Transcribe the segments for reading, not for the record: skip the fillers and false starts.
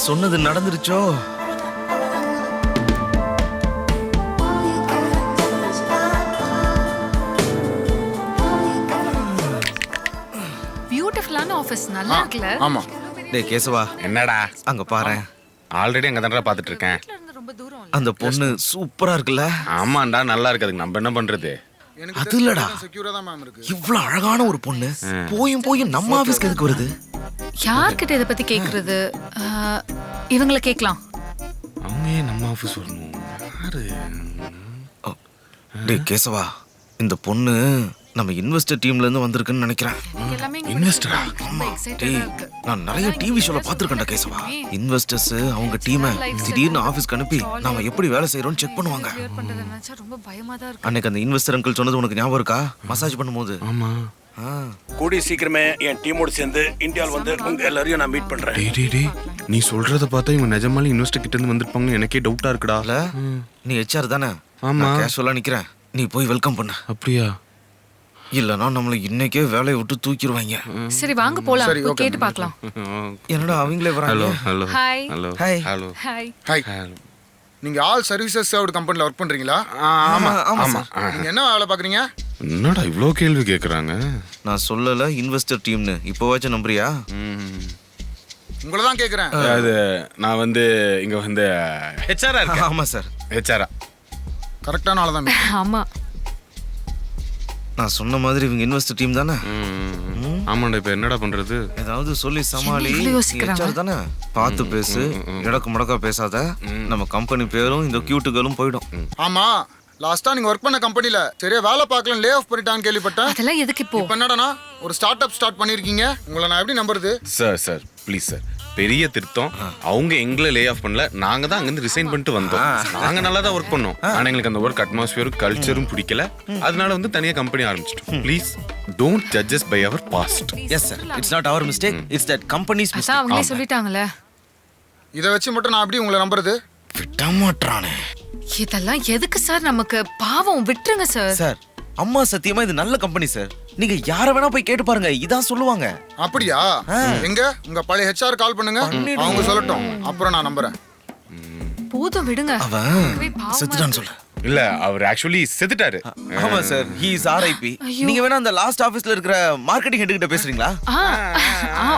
நான் சொன்னது நடந்துருச்சோ? பியூட்டிஃபுல்லான ஆபீஸ், நல்லா இருக்குல? ஆமா. டேய் கேசவா, என்னடா அங்க பாரு. ஆல்ரெடி அங்க தானடா பாத்துட்டு இருக்கேன். ரொம்ப தூரம். அந்த பொண்ணு சூப்பரா இருக்குல்ல? ஆமாண்டா நல்லா இருக்கு. நம்ம என்ன பண்றது? அது இல்லடா, செக்யூரா தான் மேம் இருக்கு. இவ்வளவு அழகான ஒரு பொண்ணு போயும் நம்ம ஆபீஸ்க்கு எதுக்கு வருது? யார்கிட்ட இத பத்தி கேக்குறது? இவங்கள கேக்கலாம். அவங்க ஏன் நம்ம ஆபீஸ் வரணும்? யாரு? டேய் கேசவா, இந்த பொண்ணு நம்ம இன்வெஸ்டர் டீம்ல இருந்து வந்திருக்குன்னு நினைக்கிறேன். இன்வெஸ்டரா? டேய், நான் நிறைய டிவி ஷோல பாத்துர்க்கேன்டா கேசவா. இன்வெஸ்டர்ஸ் அவங்க டீமை திடீர்னு ஆபீஸ்க்கு அனுப்பி நாம எப்படி வேலை செய்யறோம்னு செக் பண்ணுவாங்க. ரொம்ப பயமா தான் இருக்கு. அன்னைக்கு அந்த இன்வெஸ்டர் அங்கிள் சொன்னது உனக்கு ஞாபகம் இருக்கா? மசாஜ் பண்ணும்போது. ஆமா. கூடி சீக்கிரமே என் டீமோட சேர்ந்து இந்தியாவில் வந்து உங்க எல்லாரையும் நான் மீட் பண்றேன். டேய் நீ சொல்றத பார்த்தா இவங்க நிஜமாலே இன்வெஸ்டர் கிட்ட இருந்து வந்திருப்பாங்கன்னு எனக்கே டவுட்டா இருக்குடா. இல்ல, நீ ஹெச்ஆர் தானே? ஆமா. கேஷுவலா நிக்கிறேன், நீ போய் வெல்கம் பண்ணு. அப்படியா? இல்லனா நம்மள இன்னைக்கே வேலையை விட்டு தூக்கிடுவாங்க. சரி வாங்க போலாம், போய் கேட்டு பார்க்கலாம். என்னடா அவங்களே வராங்க? Hello hi. Hello hi. Hello. Hi. Hi. நீங்க ஆல் சர்வீசஸ் சர்வ்ட் கம்பெனில ஒர்க் பண்றீங்களா? ஆமா ஆமா ஆமா. நீங்க என்ன வேலை பாக்குறீங்க? என்னடா இவ்ளோ கேள்வி கேக்குறாங்க? நான் சொல்லல இன்வெஸ்டர் டீம்னு, இப்போவாச்சும் நம்புறியா? உங்களை தான் கேக்குறேன். அது நான் வந்து இங்க வந்து ஹெச்ஆரா இருக்கேன். ஆமா சார். ஹெச்ஆரா? கரெக்டான ஆளு தான். ஆமா. நான் சொன்ன மாதிரி இவங்க இன்வெஸ்டர் டீம் தானே? ஆமாண்டா, இப்ப என்னடா பண்றது? ஏதாவது சொல்லி சமாளி. என்ன இவ்வளவு யோசிக்கிறாங்க? HR தானே? பார்த்து பேசு, இடக்கு முடக்கா பேசாத. நம்ம கம்பெனி பேரும் இந்த கியூட்டுகளும் போயிடும். ஆமா, லாஸ்டா நீங்க ஒர்க் பண்ண கம்பெனில சரியா வேலை பார்க்கல, லே ஆஃப் பண்ணிட்டான்னு கேள்விப்பட்டேன். அதெல்லாம் எதுக்கு இப்போ? இப்ப என்னடானா ஒரு ஸ்டார்ட் அப் ஸ்டார்ட் பண்ணிருக்கீங்க. உங்களை நான் எப்படி நம்புறது? சார் ப்ளீஸ் சார், பெரிய திருத்தம். அவங்க எங்களை லே ஆஃப் பண்ணல, நாங்க தான் அங்கிருந்து ரிசைன் பண்ணிட்டு வந்தோம். நாங்க நல்லா தான் ஒர்க் பண்ணோம். ஆனா எங்களுக்கு அந்த ஒர்க் அட்மாஸ்பியரும் கல்ச்சரும் பிடிக்கல. அதனால வந்து தனியா கம்பெனி ஆரம்பிச்சிட்டோம். Please don't judges by our past. Yes sir, it's not our mistake, it's that company's அதான் மிஸ்டேக். அவங்களே சொல்லிட்டாங்களே. இதை வச்சு மட்டும் நான் எப்படி உங்களை நம்புறது? விட மாட்டானே. இதெல்லாம் எதுக்கு சார் நமக்கு? பாவம், விட்டுருங்க சார். சார், அம்மா சத்தியமா இது நல்ல கம்பெனி சார். நீங்க யார வேணா போய் கேட்டு பாருங்க, இதான் சொல்லுவாங்க. அப்படியா? எங்க உங்க பழைய ஹெச்ஆர் கால் பண்ணுங்க, அவங்க சொல்லட்டும், அப்புறம் நான் நம்புறேன். போதும் விடுங்க. அவன் செத்துட்டான்னு சொல்லு. இல்ல, அவர் ஆக்சுவலி செத்துட்டாரு. ஆமா சார், he is RIP. நீங்க வேணா அந்த லாஸ்ட் ஆபீஸ்ல இருக்கிற மார்க்கெட்டிங் ஹெட் கிட்ட பேசுறீங்களா?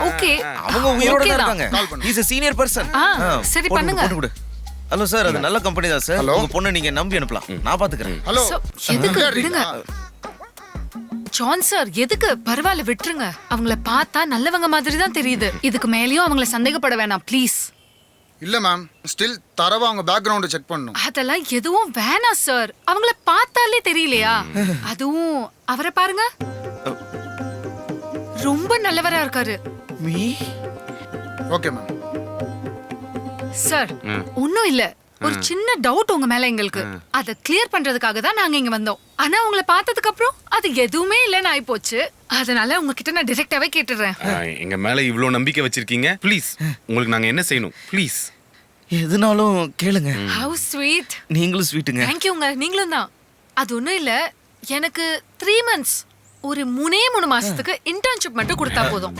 ஓகே. அவங்க உயிரோட தான் இருக்காங்க. கால் பண்ணு. he is a senior person. சரி பண்ணுங்க. ஹலோ சார், அது நல்ல கம்பெனி தான் சார். உங்க பொண்ணை நீங்க நம்பி அனுப்பலாம், நான் பாத்துக்கிறேன். ஹலோ, எதுக்கு விடுங்க ஜான் சார், எதுக்கு? பரவாயில்ல விட்டுருங்க. அவங்கள பார்த்தா நல்லவங்க மாதிரி தான் தெரியுது. இதுக்கு மேலயும் அவங்கள சந்தேகப்பட வேணாம் ப்ளீஸ். இல்ல மேம், ஸ்டில் தரவா அவங்க பேக்ரவுண்ட் செக் பண்ணணும். அதெல்லாம் எதுவும் வேணாம் சார். அவங்கள பார்த்தாலே தெரியலையா? அதுவும் அவரை பாருங்க, ரொம்ப நல்லவரா இருக்காரு. Me okay ma'am. சார் ஒண்ணும் இல்ல, ஒரு சின்ன டவுட் உங்க மேல எங்களுக்கு. அத கிளியர் பண்றதுக்காக தான் நாங்க இங்க வந்தோம். ஆனா உங்களை பார்த்ததுக்கு அப்புறம் அது எதுவுமே இல்லன்னு ஆயி போச்சு. அதனால உங்ககிட்ட நான் டைரக்டாவே கேட்டுறேன். எங்க மேல இவ்ளோ நம்பிக்கை வச்சிருக்கீங்க, ப்ளீஸ் உங்களுக்கு நாங்க என்ன செய்யணும் ப்ளீஸ்? எதுனாலும் கேளுங்க. How sweet. நீங்களும் ஸ்வீட்டுங்க. Thank youங்க, நீங்களும் தான். அது ஒண்ணும் இல்ல, எனக்கு 3 months, ஒரு 3 மாசத்துக்கு இன்டர்ன்ஷிப் மட்டும் கொடுத்தா போதும்.